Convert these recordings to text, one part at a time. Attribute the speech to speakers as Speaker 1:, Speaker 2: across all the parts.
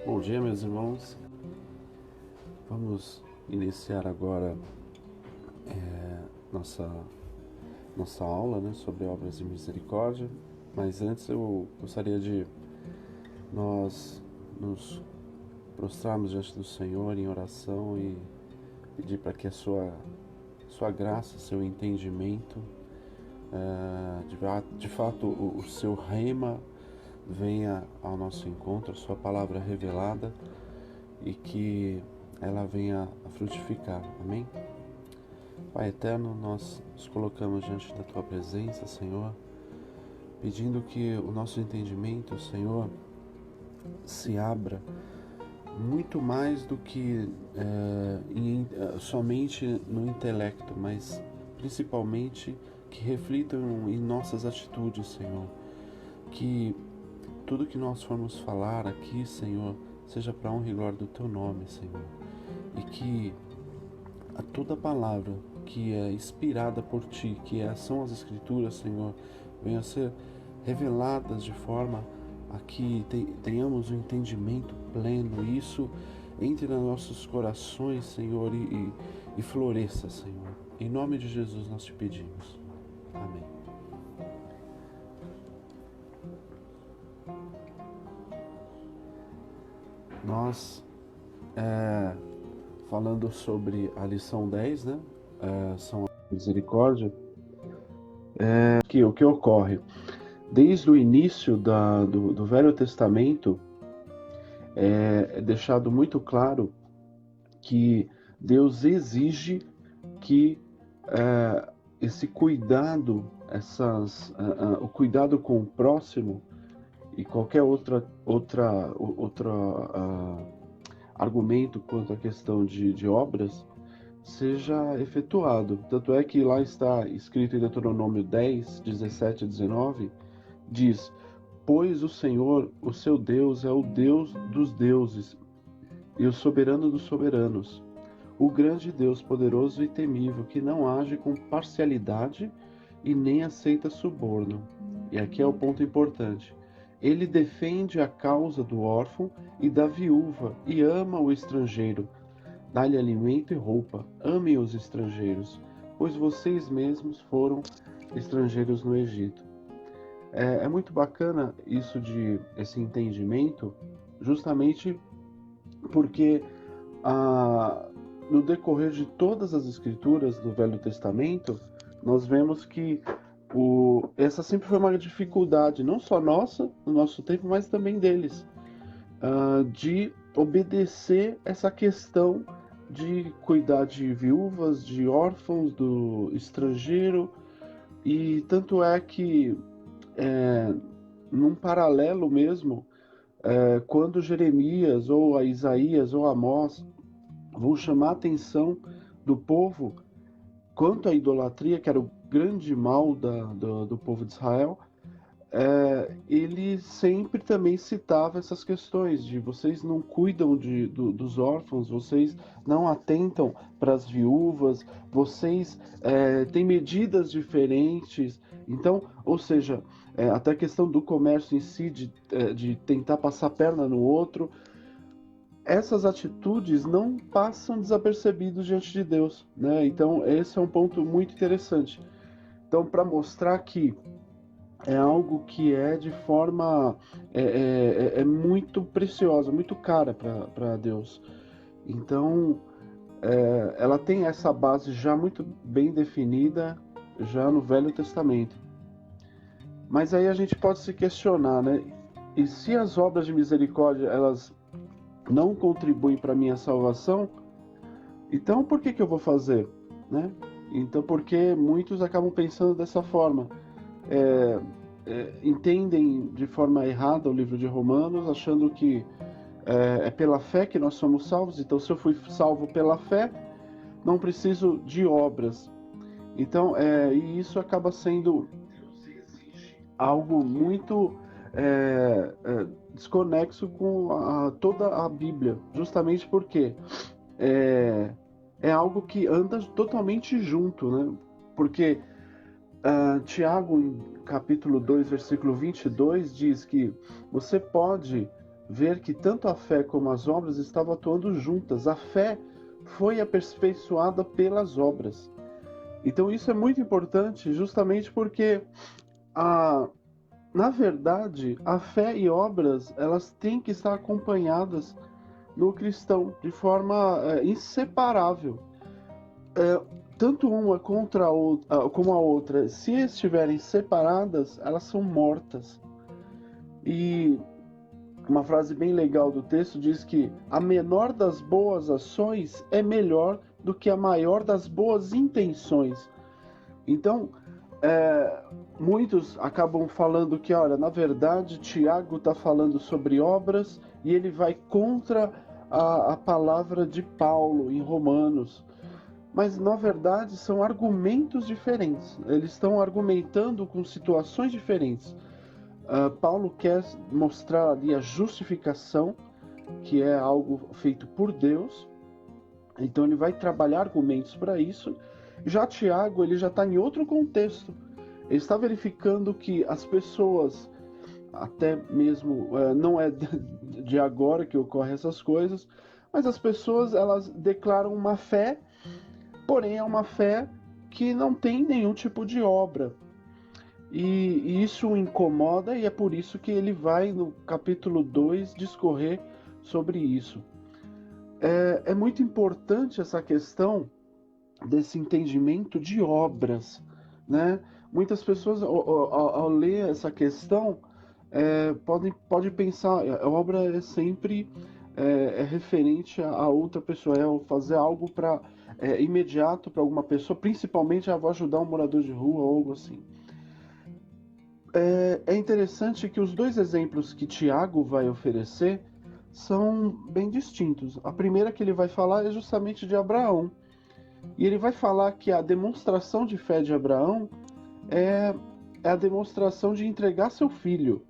Speaker 1: Bom dia, meus irmãos. Vamos iniciar agora nossa, nossa aula, né, sobre obras de misericórdia. Mas antes eu gostaria de nós nos prostrarmos diante do Senhor em oração e pedir para que a sua graça, seu entendimento, de fato o seu rema venha ao nosso encontro, a sua palavra revelada, e que ela venha a frutificar. Amém? Pai eterno, nós nos colocamos diante da Tua presença, Senhor, pedindo que o nosso entendimento, Senhor, se abra muito mais do que somente no intelecto, mas principalmente que reflitam em nossas atitudes, Senhor. Que tudo que nós formos falar aqui, Senhor, seja para a honra e glória do Teu nome, Senhor. E que a toda palavra que é inspirada por Ti, são as Escrituras, Senhor, venham a ser reveladas de forma a que tenhamos um entendimento pleno, e isso entre nos nossos corações, Senhor, e floresça, Senhor. Em nome de Jesus nós te pedimos. Amém. Nós, falando sobre a lição 10, né? São a misericórdia. O que ocorre? Desde o início do Velho Testamento, é deixado muito claro que Deus exige que esse cuidado, o cuidado com o próximo e qualquer outro argumento quanto à questão de obras seja efetuado. Tanto é que lá está escrito em Deuteronômio 10, 17 e 19, diz: pois o Senhor, o seu Deus, é o Deus dos deuses e o soberano dos soberanos, o grande Deus poderoso e temível, que não age com parcialidade e nem aceita suborno. E aqui é o ponto importante. Ele defende a causa do órfão e da viúva e ama o estrangeiro. Dá-lhe alimento e roupa. Amem os estrangeiros, pois vocês mesmos foram estrangeiros no Egito. É muito bacana esse entendimento, justamente porque no decorrer de todas as escrituras do Velho Testamento, nós vemos que essa sempre foi uma dificuldade, não só nossa, no nosso tempo, mas também deles, de obedecer essa questão de cuidar de viúvas, de órfãos, do estrangeiro. E tanto é que, num paralelo mesmo, quando Jeremias, ou a Isaías, ou Amós vão chamar a atenção do povo quanto à idolatria, que era o grande mal do povo de Israel, ele sempre também citava essas questões de vocês não cuidam dos órfãos, vocês não atentam para as viúvas, vocês têm medidas diferentes. Então, ou seja, até a questão do comércio em si, de tentar passar a perna no outro, essas atitudes não passam desapercebidos diante de Deus, né? Então, esse é um ponto muito interessante. Então, para mostrar que é algo que é de forma muito preciosa, muito cara para Deus. Então, ela tem essa base já muito bem definida, já no Velho Testamento. Mas aí a gente pode se questionar, né? E se as obras de misericórdia, elas não contribuem para a minha salvação, então por que eu vou fazer, né? Então, porque muitos acabam pensando dessa forma. Entendem de forma errada o livro de Romanos, achando que é pela fé que nós somos salvos. Então, se eu fui salvo pela fé, não preciso de obras. Então, e isso acaba sendo algo muito desconexo com toda a Bíblia, justamente porque é algo que anda totalmente junto, né? Porque Tiago, em capítulo 2, versículo 22, diz que você pode ver que tanto a fé como as obras estavam atuando juntas. A fé foi aperfeiçoada pelas obras. Então isso é muito importante, justamente porque na verdade, a fé e obras, elas têm que estar acompanhadas no cristão de forma inseparável. Tanto uma contra a outra, como a outra, se estiverem separadas, elas são mortas. E uma frase bem legal do texto diz que a menor das boas ações é melhor do que a maior das boas intenções. Então, muitos acabam falando que, olha, na verdade, Tiago está falando sobre obras e ele vai contra a palavra de Paulo em Romanos. Mas, na verdade, são argumentos diferentes. Eles estão argumentando com situações diferentes. Paulo quer mostrar ali a justificação, que é algo feito por Deus. Então, ele vai trabalhar argumentos para isso. Já Tiago, ele já está em outro contexto. Ele está verificando que as pessoas, até mesmo, não é de agora que ocorrem essas coisas, mas as pessoas, elas declaram uma fé, porém é uma fé que não tem nenhum tipo de obra. E isso o incomoda, e é por isso que ele vai, no capítulo 2, discorrer sobre isso. É muito importante essa questão desse entendimento de obras, né? Muitas pessoas, ao ler essa questão, podem pensar, a obra é sempre referente a outra pessoa, fazer algo para imediato para alguma pessoa, principalmente vou ajudar um morador de rua ou algo assim. É interessante que os dois exemplos que Tiago vai oferecer são bem distintos. A primeira que ele vai falar é justamente de Abraão. E ele vai falar que a demonstração de fé de Abraão é a demonstração de entregar seu filho.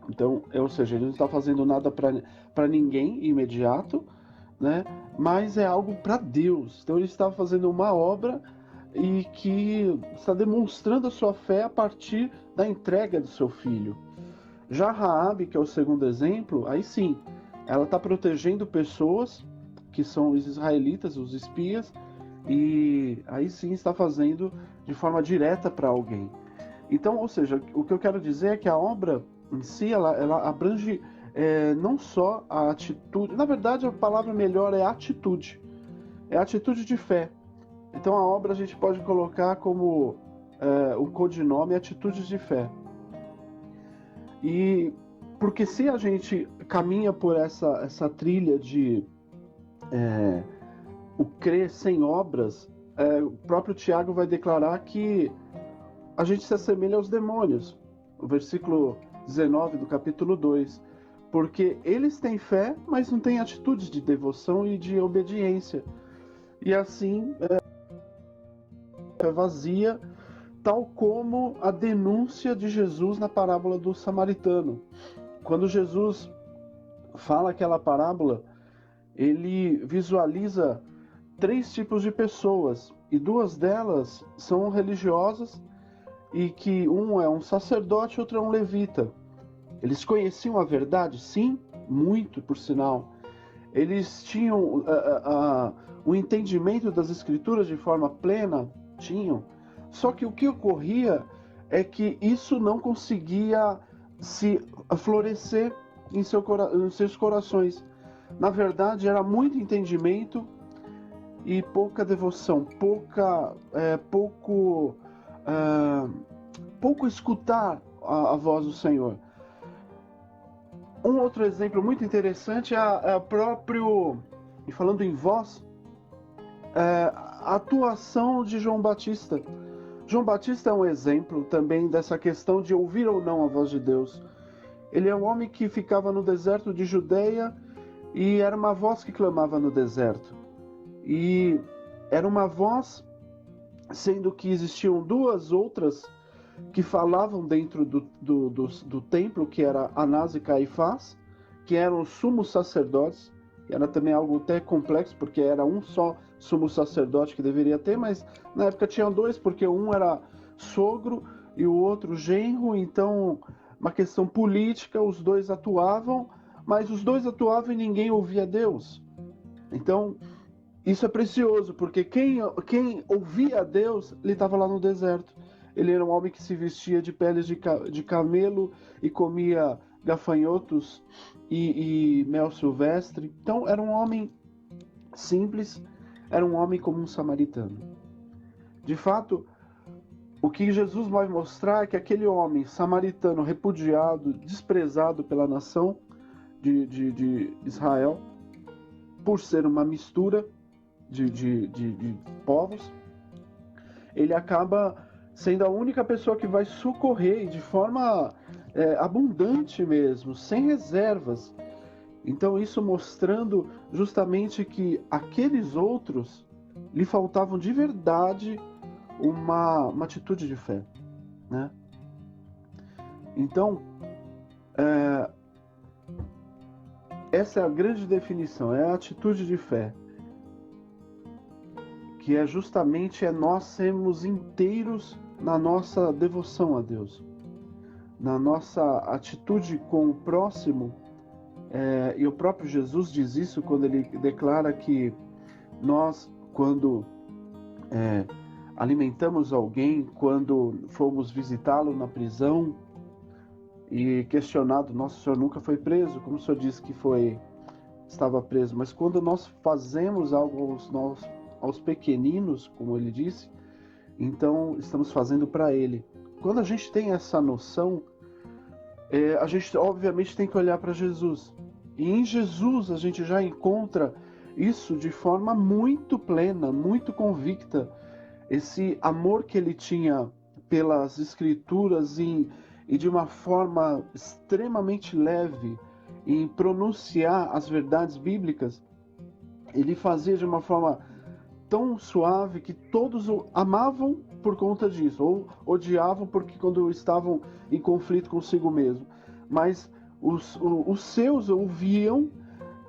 Speaker 1: Então, ou seja, ele não está fazendo nada para ninguém imediato, né? Mas é algo para Deus. Então ele está fazendo uma obra e que está demonstrando a sua fé a partir da entrega do seu filho. Já Raabe, que é o segundo exemplo, aí sim, ela está protegendo pessoas que são os israelitas, os espias, e aí sim está fazendo de forma direta para alguém. Então, ou seja, o que eu quero dizer é que a obra em si, ela abrange não só a atitude, na verdade a palavra melhor é atitude, é a atitude de fé. Então a obra a gente pode colocar como o codinome Atitudes de Fé. E porque se a gente caminha por essa trilha de o crer sem obras, o próprio Tiago vai declarar que a gente se assemelha aos demônios. O versículo 19 do capítulo 2. Porque eles têm fé, mas não têm atitudes de devoção e de obediência. E assim é vazia, tal como a denúncia de Jesus na parábola do samaritano. Quando Jesus fala aquela parábola, ele visualiza 3 tipos de pessoas, e 2 delas são religiosas, e que um é um sacerdote e outro é um levita. Eles conheciam a verdade? Sim, muito, por sinal. Eles tinham o entendimento das escrituras de forma plena? Tinham. Só que o que ocorria é que isso não conseguia se florescer em seus corações. Na verdade, era muito entendimento e pouca devoção, pouco escutar a voz do Senhor. Um outro exemplo muito interessante é próprio, e falando em voz, a atuação de João Batista. João Batista é um exemplo também dessa questão de ouvir ou não a voz de Deus. Ele é um homem que ficava no deserto de Judeia e era uma voz que clamava no deserto. E era uma voz, sendo que existiam 2 outras que falavam dentro do templo, que era Anás e Caifás, que eram os sumos sacerdotes. Era também algo até complexo, porque era um só sumo sacerdote que deveria ter, mas na época tinha 2, porque um era sogro e o outro genro, então uma questão política, os 2 atuavam, mas os dois atuavam e ninguém ouvia Deus. Então, isso é precioso, porque quem ouvia a Deus, ele estava lá no deserto. Ele era um homem que se vestia de peles de camelo e comia gafanhotos e mel silvestre. Então, era um homem simples, era um homem como um samaritano. De fato, o que Jesus vai mostrar é que aquele homem samaritano repudiado, desprezado pela nação de Israel, por ser uma mistura de povos, ele acaba sendo a única pessoa que vai socorrer de forma abundante mesmo, sem reservas. Então isso mostrando justamente que aqueles outros lhe faltavam de verdade uma atitude de fé, né? Então, essa é a grande definição, é a atitude de fé, que é justamente nós sermos inteiros na nossa devoção a Deus, na nossa atitude com o próximo. E o próprio Jesus diz isso quando ele declara que nós, quando alimentamos alguém, quando fomos visitá-lo na prisão e questionado, nossa, o senhor nunca foi preso, como o senhor disse que estava preso, mas quando nós fazemos algo aos pequeninos, como ele disse, então estamos fazendo para ele. Quando a gente tem essa noção, a gente obviamente tem que olhar para Jesus, e em Jesus a gente já encontra isso de forma muito plena, muito convicta, esse amor que ele tinha pelas Escrituras e de uma forma extremamente leve em pronunciar as verdades bíblicas. Ele fazia de uma forma tão suave que todos o amavam por conta disso, ou odiavam porque quando estavam em conflito consigo mesmo. Mas os seus ouviam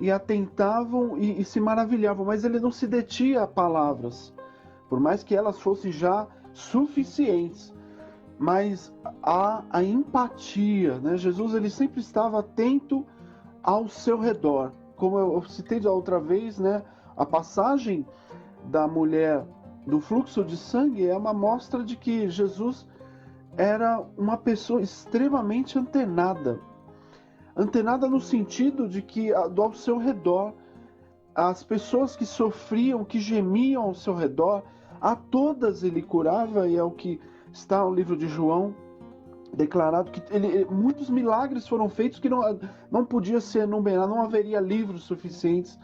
Speaker 1: e atentavam e se maravilhavam, mas ele não se detinha a palavras, por mais que elas fossem já suficientes. Mas a empatia, né? Jesus ele sempre estava atento ao seu redor. Como eu citei da outra vez, né? A passagem da mulher do fluxo de sangue é uma mostra de que Jesus era uma pessoa extremamente antenada. Antenada no sentido de que ao seu redor, as pessoas que sofriam, que gemiam ao seu redor, a todas ele curava, e é o que está no livro de João declarado, que muitos milagres foram feitos que não podia ser enumerado, não haveria livros suficientes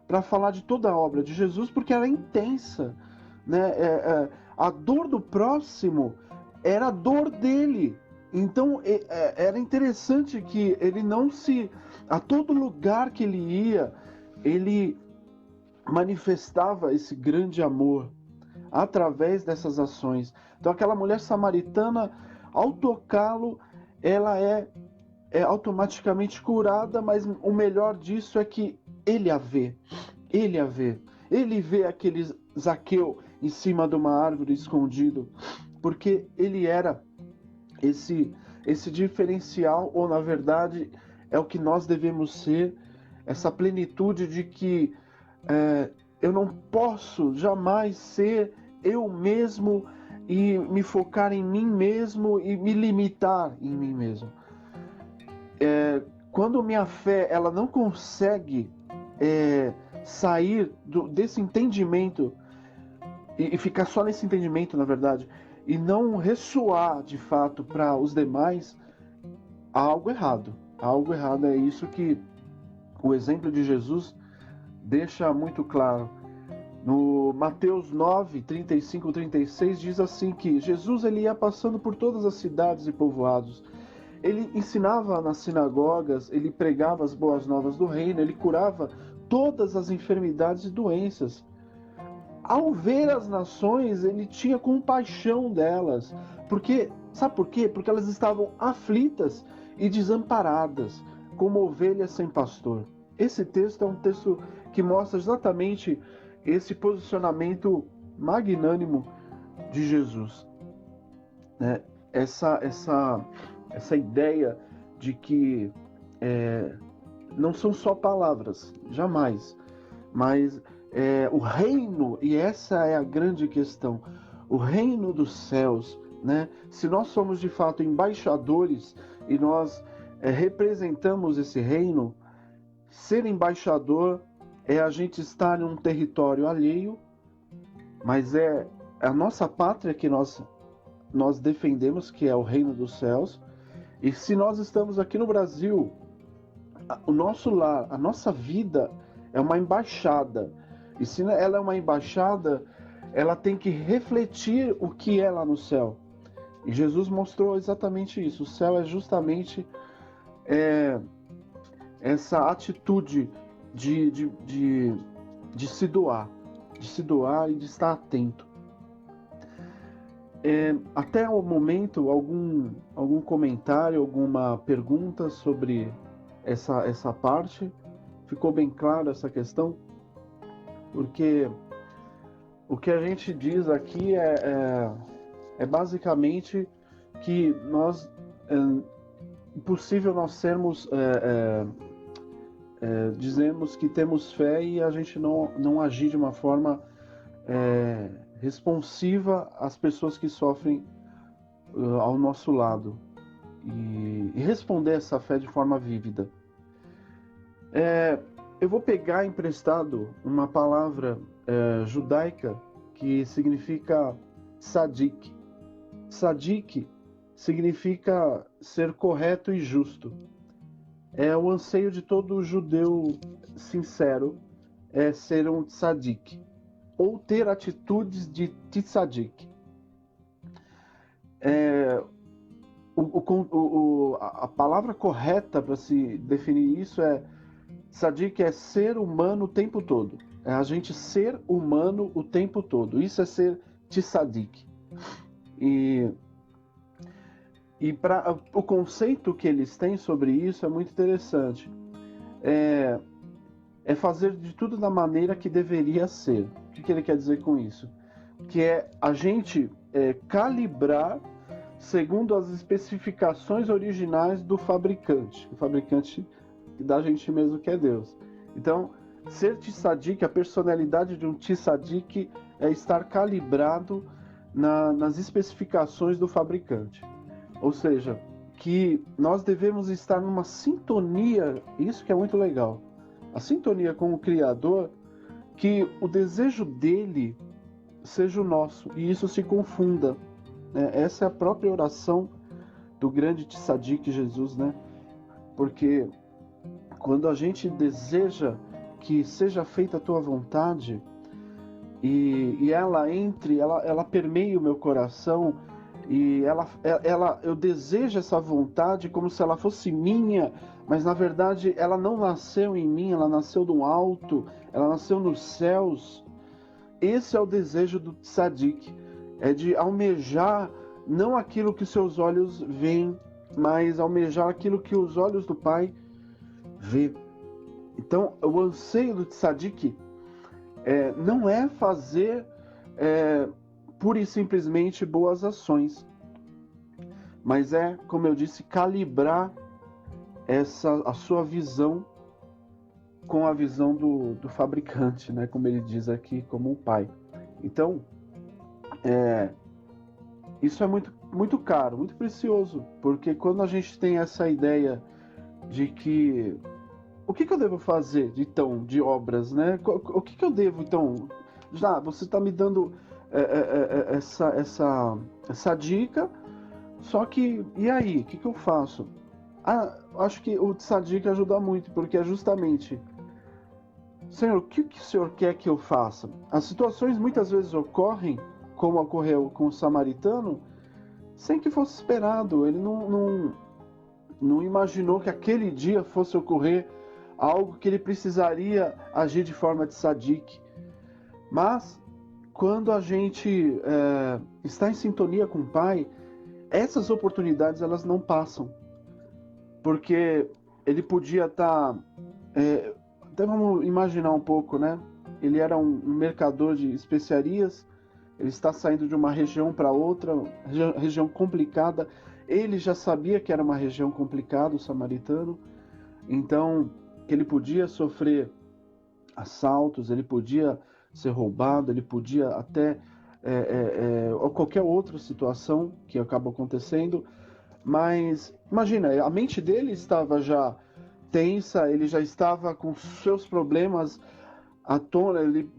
Speaker 1: para falar de toda a obra de Jesus, porque era intensa, né? A dor do próximo era a dor dele. Então era interessante que ele a todo lugar que ele ia, ele manifestava esse grande amor através dessas ações. Então aquela mulher samaritana, ao tocá-lo, ela é automaticamente curada, mas o melhor disso é que ele a vê. Ele vê aquele Zaqueu em cima de uma árvore escondido, porque ele era esse diferencial, ou na verdade é o que nós devemos ser, essa plenitude de que eu não posso jamais ser eu mesmo e me focar em mim mesmo e me limitar em mim mesmo. Quando minha fé ela não consegue sair desse entendimento e ficar só nesse entendimento, na verdade, e não ressoar de fato para os demais, há algo errado. Há algo errado, é isso que o exemplo de Jesus deixa muito claro. No Mateus 9, 35 e 36 diz assim que Jesus ele ia passando por todas as cidades e povoados. Ele ensinava nas sinagogas, ele pregava as boas novas do reino, ele curava todas as enfermidades e doenças. Ao ver as nações, ele tinha compaixão delas. Sabe por quê? Porque elas estavam aflitas e desamparadas, como ovelhas sem pastor. Esse texto é um texto que mostra exatamente esse posicionamento magnânimo de Jesus, né? Essa ideia de que não são só palavras, jamais. Mas o reino, e essa é a grande questão, o reino dos céus, né? Se nós somos de fato embaixadores e nós representamos esse reino, ser embaixador é a gente estar em um território alheio, mas é a nossa pátria que nós defendemos, que é o reino dos céus. E se nós estamos aqui no Brasil, o nosso lar, a nossa vida é uma embaixada. E se ela é uma embaixada, ela tem que refletir o que é lá no céu. E Jesus mostrou exatamente isso. O céu é justamente essa atitude de se doar e de estar atento. Até o momento, algum comentário, alguma pergunta sobre essa parte? Ficou bem claro essa questão? Porque o que a gente diz aqui é basicamente que é impossível nós sermos dizemos que temos fé e a gente não agir de uma forma responsiva às pessoas que sofrem ao nosso lado e responder essa fé de forma vívida. Eu vou pegar emprestado uma palavra judaica que significa tzadik. Tzadik significa ser correto e justo. É o anseio de todo judeu sincero, é ser um tzadik, ou ter atitudes de tzadik. A palavra correta para se definir isso tzadik é ser humano o tempo todo. É a gente ser humano o tempo todo. Isso é ser tzadik. E para o conceito que eles têm sobre isso é muito interessante. É fazer de tudo da maneira que deveria ser. O que ele quer dizer com isso? Que é a gente calibrar segundo as especificações originais do fabricante. O fabricante da gente mesmo, que é Deus. Então, ser tzadik, a personalidade de um tzadik é estar calibrado nas especificações do fabricante. Ou seja, que nós devemos estar numa sintonia, isso que é muito legal, a sintonia com o Criador, que o desejo dele seja o nosso, e isso se confunda. Essa é a própria oração do grande tzadik Jesus, né? Porque quando a gente deseja que seja feita a tua vontade, e ela entre, ela permeia o meu coração, e eu desejo essa vontade como se ela fosse minha, mas na verdade ela não nasceu em mim, ela nasceu do alto, ela nasceu nos céus. Esse é o desejo do tzadik, é de almejar não aquilo que seus olhos veem, mas almejar aquilo que os olhos do Pai vê. Então, o anseio do tzadik não é fazer pura e simplesmente boas ações, mas como eu disse, calibrar a sua visão com a visão do fabricante, né? Como ele diz aqui, como um pai. Então, isso é muito, muito caro, muito precioso, porque quando a gente tem essa ideia de que o que eu devo fazer então de obras, né? O que eu devo então? Já você está me dando essa dica, só que e aí, o que eu faço? Acho que o tzadik ajuda muito, porque é justamente, Senhor, o que o Senhor quer que eu faça? As situações muitas vezes ocorrem, como ocorreu com o samaritano, sem que fosse esperado. Ele não imaginou que aquele dia fosse ocorrer algo que ele precisaria agir de forma tzadik. Mas, quando a gente está em sintonia com o Pai, essas oportunidades elas não passam. Porque ele podia estar... até vamos imaginar um pouco, né? Ele era um mercador de especiarias, ele está saindo de uma região para outra, região complicada. Ele já sabia que era uma região complicada, o samaritano. Então, que ele podia sofrer assaltos, ele podia ser roubado, ele podia até ou qualquer outra situação que acaba acontecendo, mas imagina, a mente dele estava já tensa, ele já estava com seus problemas à tona, ele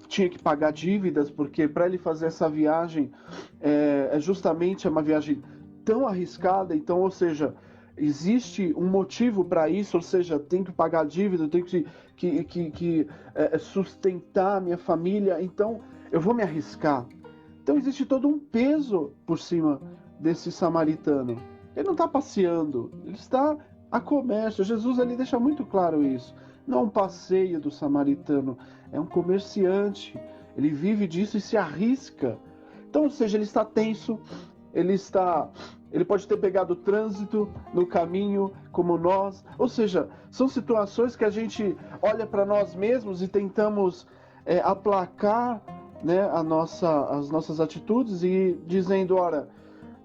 Speaker 1: tinha que pagar dívidas, porque para ele fazer essa viagem é justamente uma viagem tão arriscada, então, ou seja, existe um motivo para isso, ou seja, tem que pagar dívida, tenho que sustentar a minha família, então eu vou me arriscar. Então existe todo um peso por cima desse samaritano. Ele não está passeando, ele está a comércio. Jesus ali deixa muito claro isso. Não é um passeio do samaritano, é um comerciante. Ele vive disso e se arrisca. Então, ou seja, ele está tenso, ele pode ter pegado o trânsito no caminho, como nós. Ou seja, são situações que a gente olha para nós mesmos e tentamos aplacar, né, as nossas atitudes e dizendo, ora,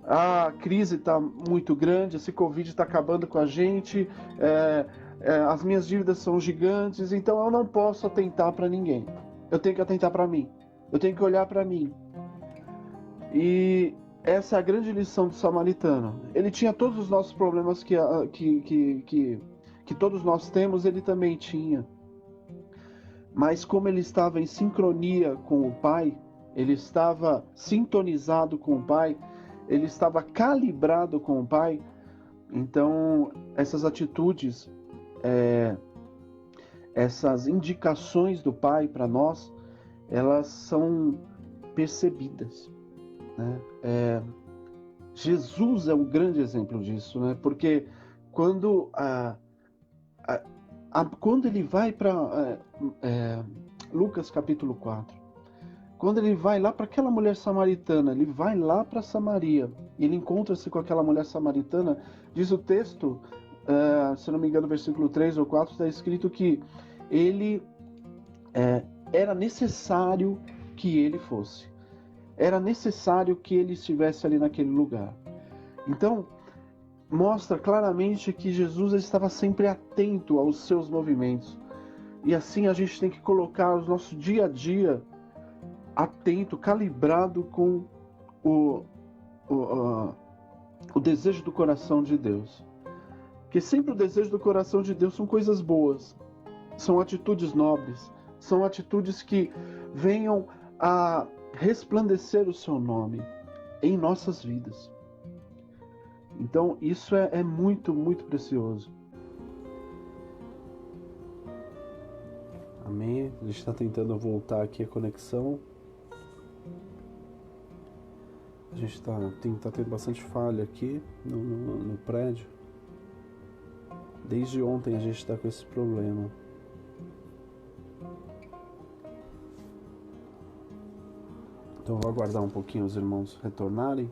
Speaker 1: a crise está muito grande, esse Covid está acabando com a gente, as minhas dívidas são gigantes, então eu não posso atentar para ninguém. Eu tenho que atentar para mim. Eu tenho que olhar para mim. E essa é a grande lição do samaritano. Ele tinha todos os nossos problemas que todos nós temos, ele também tinha. Mas como ele estava em sincronia com o Pai, ele estava sintonizado com o Pai, ele estava calibrado com o Pai, então essas atitudes, essas indicações do Pai para nós, elas são percebidas, né? Jesus é um grande exemplo disso, né? Porque quando quando ele vai para Lucas capítulo 4, quando ele vai lá para aquela mulher samaritana, ele vai lá para Samaria, e ele encontra-se com aquela mulher samaritana, diz o texto, se não me engano, versículo 3 ou 4, está escrito que ele era necessário que ele fosse. Era necessário que ele estivesse ali naquele lugar. Então, mostra claramente que Jesus estava sempre atento aos seus movimentos. E assim a gente tem que colocar o nosso dia a dia atento, calibrado com o desejo do coração de Deus. Porque sempre o desejo do coração de Deus são coisas boas, são atitudes nobres, são atitudes que venham a resplandecer o seu nome em nossas vidas. Então isso é muito, muito precioso. Amém? A gente está tentando voltar aqui a conexão. A gente tá tendo bastante falha aqui no prédio. Desde ontem a gente está com esse problema. Então vou aguardar um pouquinho os irmãos retornarem.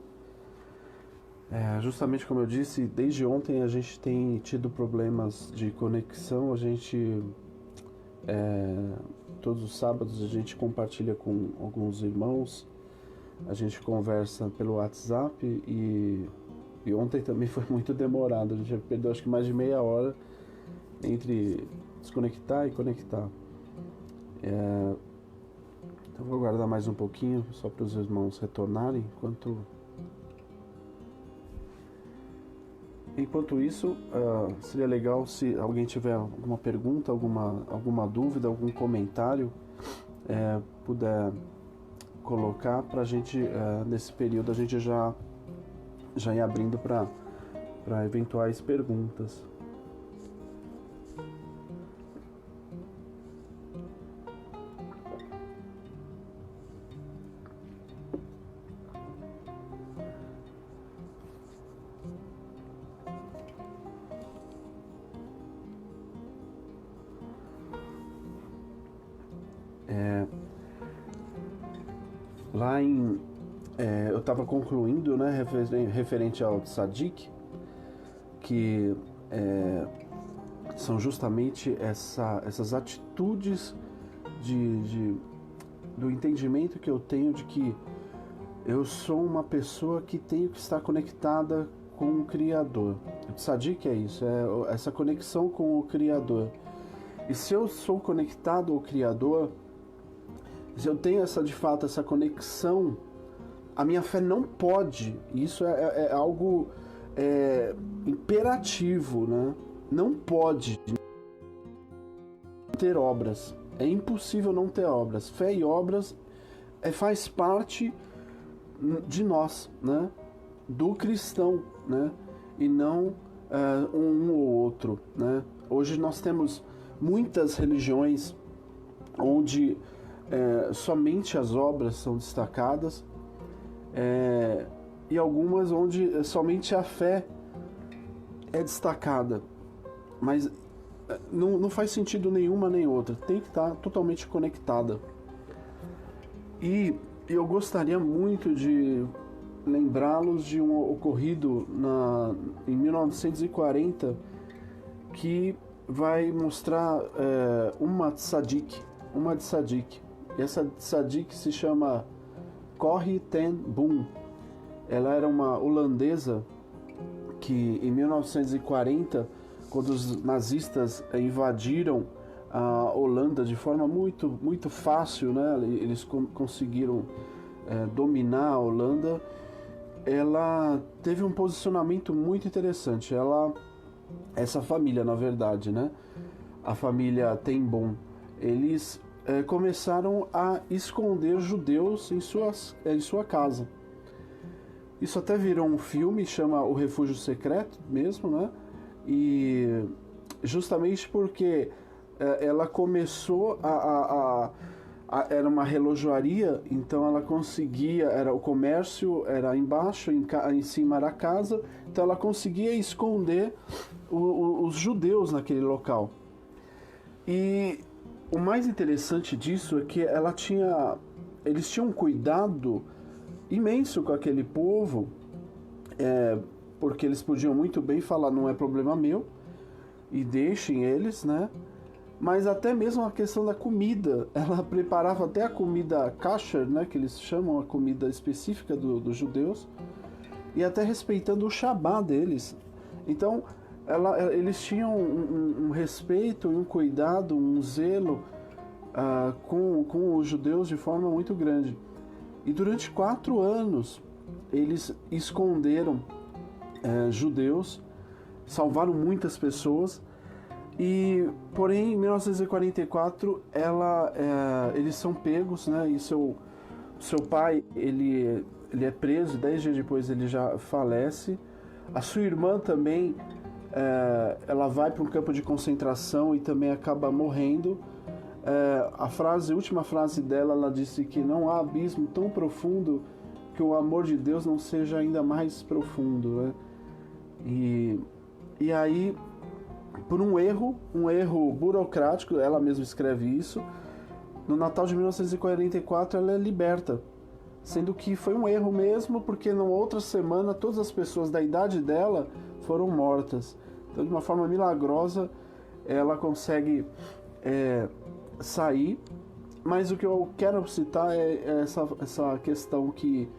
Speaker 1: Justamente como eu disse, desde ontem a gente tem tido problemas de conexão. A gente todos os sábados a gente compartilha com alguns irmãos. A gente conversa pelo WhatsApp e ontem também foi muito demorado. A gente perdeu acho que mais de meia hora entre desconectar e conectar. Então vou aguardar mais um pouquinho só para os irmãos retornarem. Enquanto isso, seria legal se alguém tiver alguma pergunta, alguma dúvida, algum comentário, puder colocar para a gente, nesse período, a gente já ir abrindo para eventuais perguntas. Lá eu estava concluindo, né, referente ao Tzadik, que são justamente essas atitudes do entendimento que eu tenho de que eu sou uma pessoa que tenho que estar conectada com o Criador. O tzadik é isso, é essa conexão com o Criador. E se eu sou conectado ao Criador, se eu tenho de fato essa conexão, a minha fé não pode, isso é algo imperativo, né? Não pode ter obras. É impossível não ter obras. Fé e obras faz parte de nós, né? Do cristão, né? E não um ou outro, né? Hoje nós temos muitas religiões onde somente as obras são destacadas, e algumas onde somente a fé é destacada, mas não faz sentido nenhuma nem outra, tem que estar totalmente conectada. E eu gostaria muito de lembrá-los de um ocorrido em 1940 que vai mostrar uma tzadik. E essa tzadik se chama Corrie ten Boom. Ela era uma holandesa que em 1940, quando os nazistas invadiram a Holanda de forma muito, muito fácil, né? Eles conseguiram dominar a Holanda. Ela teve um posicionamento muito interessante. Essa família, na verdade, né? A família ten Boom, eles começaram a esconder judeus em sua casa. Isso até virou um filme, chama O Refúgio Secreto mesmo, né? E justamente porque ela começou era uma relojoaria, então ela conseguia, o comércio era embaixo, em cima era a casa, então ela conseguia esconder os judeus naquele local. E o mais interessante disso é que eles tinham um cuidado imenso com aquele povo, porque eles podiam muito bem falar, não é problema meu, e deixem eles, né? Mas até mesmo a questão da comida, ela preparava até a comida kasher, né, que eles chamam a comida específica dos judeus, e até respeitando o Shabá deles. Então, eles tinham um respeito e um cuidado, um zelo com os judeus de forma muito grande. E durante 4 anos, eles esconderam judeus, salvaram muitas pessoas. Porém, em 1944, eles são pegos, né? E seu pai, ele é preso, 10 dias depois ele já falece. A sua irmã também, ela vai para um campo de concentração e também acaba morrendo. A última frase dela, ela disse que não há abismo tão profundo que o amor de Deus não seja ainda mais profundo, né? E aí, por um erro burocrático, ela mesma escreve isso, no Natal de 1944 ela é liberta, sendo que foi um erro mesmo, porque na outra semana todas as pessoas da idade dela foram mortas. Então, de uma forma milagrosa, ela consegue sair. Mas o que eu quero citar é essa questão que,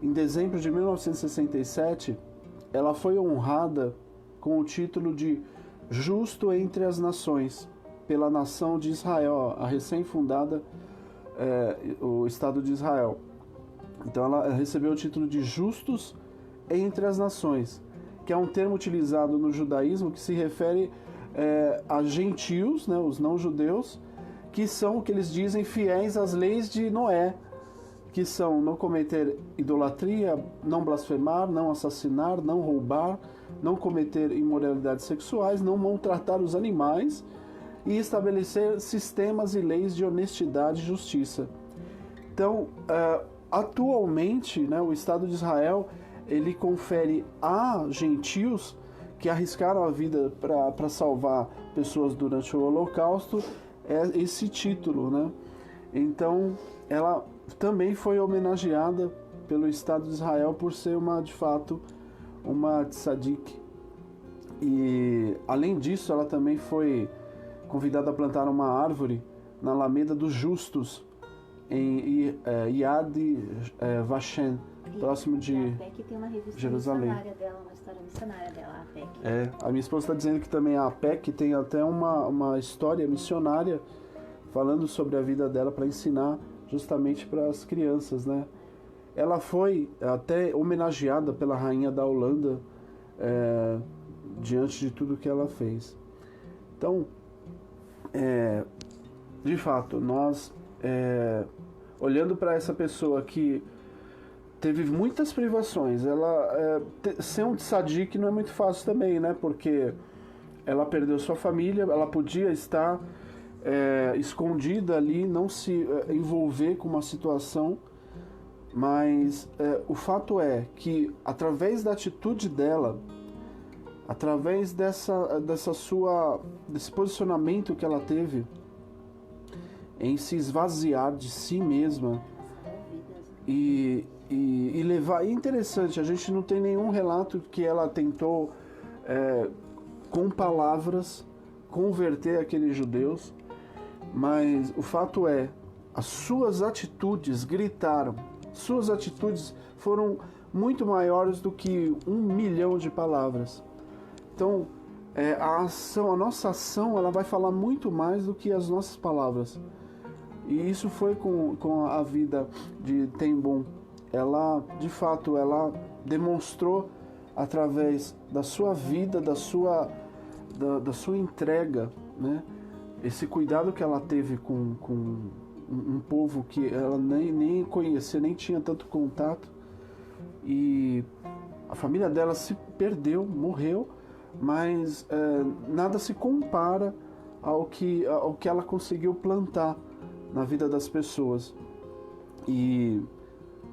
Speaker 1: em dezembro de 1967, ela foi honrada com o título de Justo entre as Nações, pela nação de Israel, a recém-fundada o Estado de Israel. Então ela recebeu o título de Justos entre as Nações, que é um termo utilizado no judaísmo que se refere a gentios, né, os não-judeus, que são o que eles dizem fiéis às leis de Noé, que são não cometer idolatria, não blasfemar, não assassinar, não roubar, não cometer imoralidades sexuais, não maltratar os animais e estabelecer sistemas e leis de honestidade e justiça. Então, atualmente, né, o Estado de Israel, ele confere a gentios que arriscaram a vida para salvar pessoas durante o Holocausto esse título, né? Então, ela também foi homenageada pelo Estado de Israel por ser de fato uma tzadik. E além disso, ela também foi convidada a plantar uma árvore na Alameda dos Justos, em Yad Vashem, próximo de
Speaker 2: A PEC tem uma revista
Speaker 1: Jerusalém.
Speaker 2: missionária dela, uma história missionária dela, a PEC.
Speaker 1: A minha esposa está dizendo que também a APEC tem até uma história missionária falando sobre a vida dela para ensinar justamente para as crianças, né? Ela foi até homenageada pela rainha da Holanda diante de tudo que ela fez. Então, de fato, nós olhando para essa pessoa que teve muitas privações, ela ser um tzadik não é muito fácil também, né? Porque ela perdeu sua família, ela podia estar escondida ali, não se envolver com uma situação, mas o fato é que através da atitude dela, através desse posicionamento que ela teve em se esvaziar de si mesma e levar... É interessante, a gente não tem nenhum relato que ela tentou com palavras converter aqueles judeus, mas o fato é, as suas atitudes gritaram, suas atitudes foram muito maiores do que 1 milhão de palavras. Então, a nossa ação, ela vai falar muito mais do que as nossas palavras. E isso foi com a vida de Ten Boom. Ela, de fato, ela demonstrou através da sua vida, da sua entrega, né? Esse cuidado que ela teve com um povo que ela nem conhecia, nem tinha tanto contato. E a família dela se perdeu, morreu, mas nada se compara ao que ela conseguiu plantar na vida das pessoas. E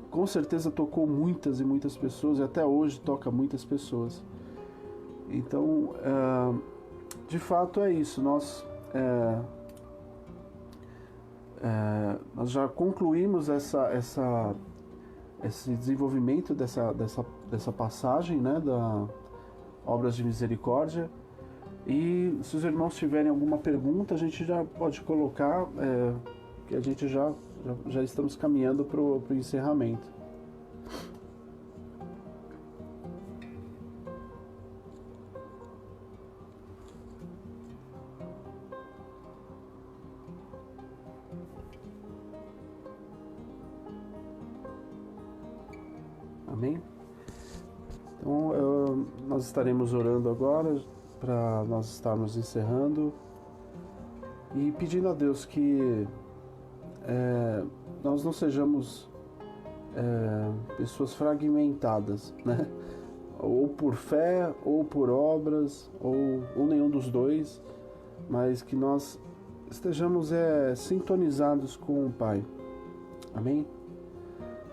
Speaker 1: com certeza tocou muitas e muitas pessoas, e até hoje toca muitas pessoas. Então, de fato é isso. Nós já concluímos esse desenvolvimento dessa passagem, né, da Obras de Misericórdia. E se os irmãos tiverem alguma pergunta, a gente já pode colocar, que a gente já estamos caminhando para o encerramento. Amém? Então, nós estaremos orando agora para nós estarmos encerrando e pedindo a Deus que nós não sejamos pessoas fragmentadas, né? Ou por fé, ou por obras, ou nenhum dos dois, mas que nós estejamos sintonizados com o Pai. Amém?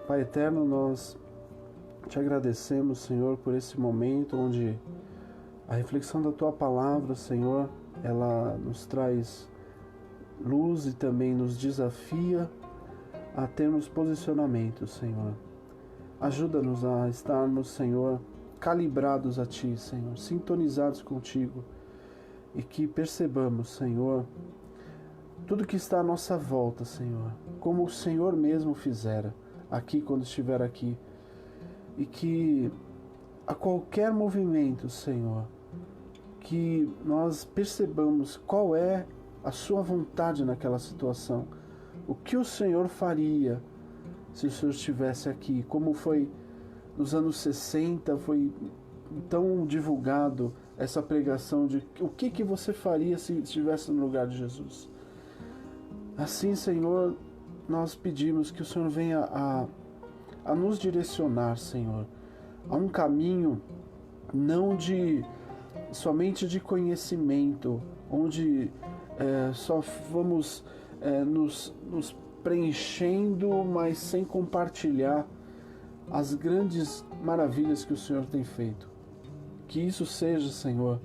Speaker 1: Pai eterno, nós te agradecemos, Senhor, por esse momento onde a reflexão da Tua Palavra, Senhor, ela nos traz luz e também nos desafia a termos posicionamento, Senhor. Ajuda-nos a estarmos, Senhor, calibrados a Ti, Senhor, sintonizados contigo, e que percebamos, Senhor, tudo que está à nossa volta, Senhor, como o Senhor mesmo fizera aqui quando estiver aqui, e que a qualquer movimento, Senhor, que nós percebamos qual é a sua vontade naquela situação, o que o Senhor faria se o Senhor estivesse aqui, como foi nos anos 60, foi tão divulgado essa pregação de o que você faria se estivesse no lugar de Jesus. Assim, Senhor, nós pedimos que o Senhor venha a nos direcionar, Senhor, a um caminho não somente de conhecimento, onde só vamos nos preenchendo, mas sem compartilhar as grandes maravilhas que o Senhor tem feito. Que isso seja, Senhor,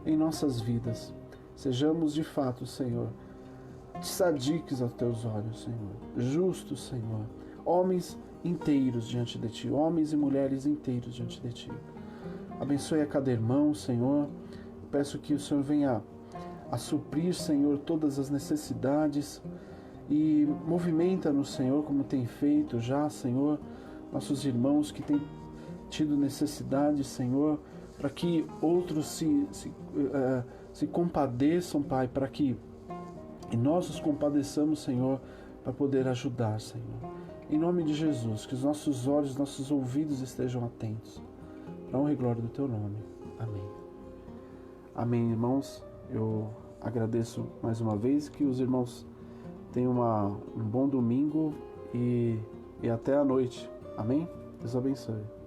Speaker 1: em nossas vidas. Sejamos de fato, Senhor, tzadiques aos teus olhos, Senhor, justos, Senhor, homens inteiros diante de Ti, homens e mulheres inteiros diante de Ti. Abençoe a cada irmão, Senhor. Peço que o Senhor venha a suprir, Senhor, todas as necessidades
Speaker 3: e movimenta no Senhor, como tem feito já, Senhor, nossos irmãos que têm tido necessidade, Senhor, para que outros se compadeçam, Pai, para que nós os compadeçamos, Senhor, para poder ajudar, Senhor. Em nome de Jesus, que os nossos olhos, nossos ouvidos estejam atentos. Para a honra e glória do Teu nome. Amém. Amém, irmãos. Eu agradeço mais uma vez, que os irmãos tenham um bom domingo e até a noite. Amém? Deus abençoe.